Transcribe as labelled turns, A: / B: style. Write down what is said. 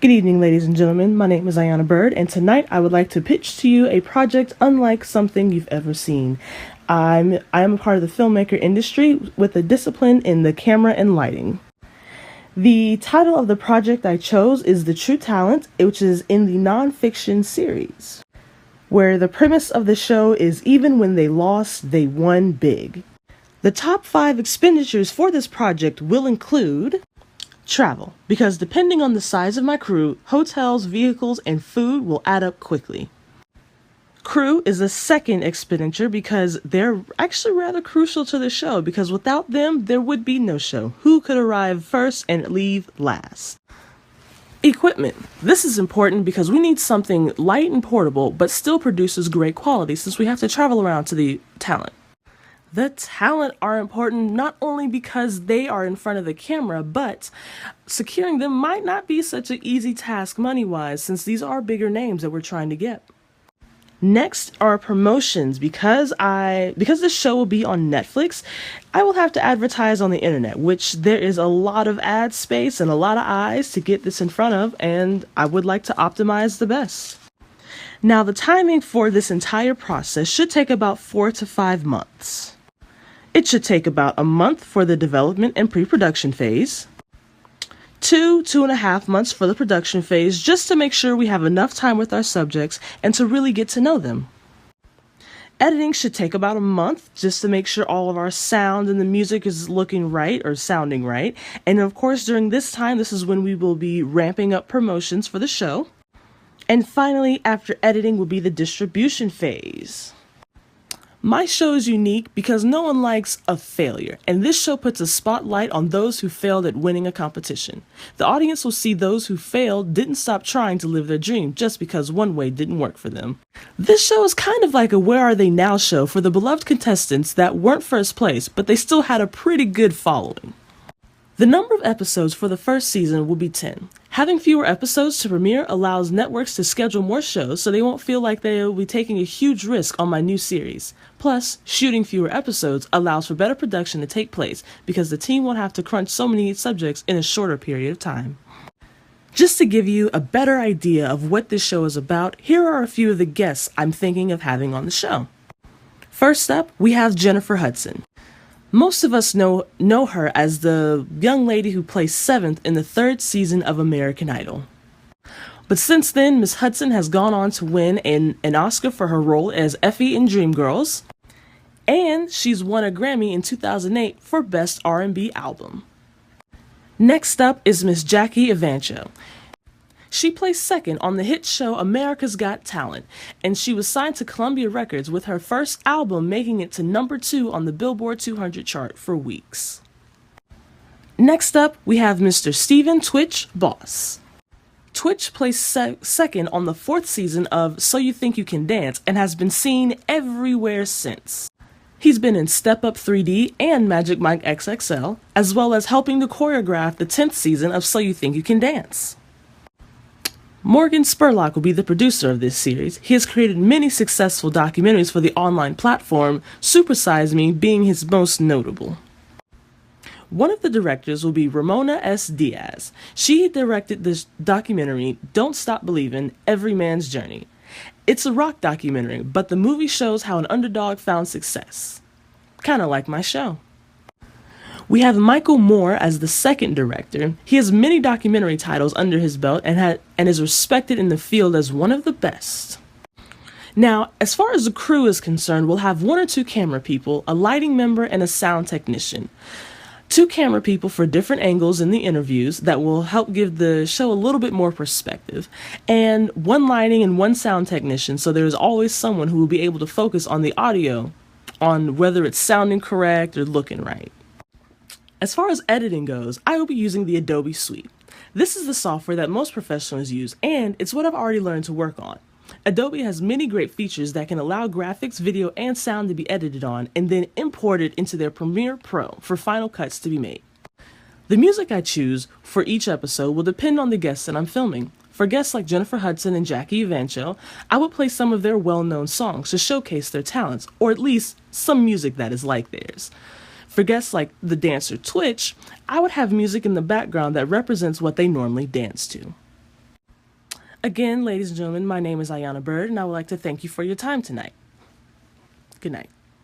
A: Good evening, ladies and gentlemen. My name is Ayana Bird, and tonight I would like to pitch to you a project unlike something you've ever seen. I am a part of the filmmaker industry with a discipline in the camera and lighting. The title of the project I chose is The True Talent, which is in the nonfiction series, where the premise of the show is even when they lost, they won big. The top 5 expenditures for this project will include travel, because depending on the size of my crew, hotels, vehicles, and food will add up quickly. Crew is the second expenditure because they're actually rather crucial to the show, because without them, there would be no show. Who could arrive first and leave last? Equipment. This is important because we need something light and portable, but still produces great quality since we have to travel around to the talent. The talent are important not only because they are in front of the camera, but securing them might not be such an easy task money-wise since these are bigger names that we're trying to get. Next are promotions. Because this show will be on Netflix, I will have to advertise on the internet, which there is a lot of ad space and a lot of eyes to get this in front of, and I would like to optimize the best. Now, the timing for this entire process should take about 4 to 5 months. It should take about a month for the development and pre-production phase, 2.5 months for the production phase, just to make sure we have enough time with our subjects and to really get to know them. Editing should take about a month just to make sure all of our sound and the music is looking right or sounding right. And of course, during this time, this is when we will be ramping up promotions for the show. And finally, after editing will be the distribution phase. My show is unique because no one likes a failure, and this show puts a spotlight on those who failed at winning a competition. The audience will see those who failed didn't stop trying to live their dream just because one way didn't work for them. This show is kind of like a Where Are They Now show for the beloved contestants that weren't first place, but they still had a pretty good following. The number of episodes for the first season will be 10. Having fewer episodes to premiere allows networks to schedule more shows so they won't feel like they will be taking a huge risk on my new series. Plus, shooting fewer episodes allows for better production to take place because the team won't have to crunch so many subjects in a shorter period of time. Just to give you a better idea of what this show is about, here are a few of the guests I'm thinking of having on the show. First up, we have Jennifer Hudson. Most of us know her as the young lady who placed 7th in the 3rd season of American Idol. But since then, Miss Hudson has gone on to win an Oscar for her role as Effie in Dreamgirls, and she's won a Grammy in 2008 for Best R&B Album. Next up is Miss Jackie Evancho. She placed 2nd on the hit show America's Got Talent, and she was signed to Columbia Records with her first album making it to number 2 on the Billboard 200 chart for weeks. Next up, we have Mr. Stephen Twitch Boss. Twitch placed 2nd on the 4th season of So You Think You Can Dance and has been seen everywhere since. He's been in Step Up 3D and Magic Mike XXL, as well as helping to choreograph the 10th season of So You Think You Can Dance. Morgan Spurlock will be the producer of this series. He has created many successful documentaries for the online platform, Super Size Me being his most notable. One of the directors will be Ramona S. Diaz. She directed this documentary, Don't Stop Believin', Every Man's Journey. It's a rock documentary, but the movie shows how an underdog found success. Kinda like my show. We have Michael Moore as the 2nd director. He has many documentary titles under his belt and is respected in the field as one of the best. Now, as far as the crew is concerned, we'll have 1 or 2 camera people, a lighting member, and a sound technician. 2 camera people for different angles in the interviews that will help give the show a little bit more perspective, and 1 lighting and 1 sound technician, so there's always someone who will be able to focus on the audio, on whether it's sounding correct or looking right. As far as editing goes, I will be using the Adobe Suite. This is the software that most professionals use, and it's what I've already learned to work on. Adobe has many great features that can allow graphics, video, and sound to be edited on and then imported into their Premiere Pro for final cuts to be made. The music I choose for each episode will depend on the guests that I'm filming. For guests like Jennifer Hudson and Jackie Evancho, I will play some of their well-known songs to showcase their talents, or at least some music that is like theirs. For guests like the dancer Twitch, I would have music in the background that represents what they normally dance to. Again, ladies and gentlemen, my name is Ayana Bird, and I would like to thank you for your time tonight. Good night.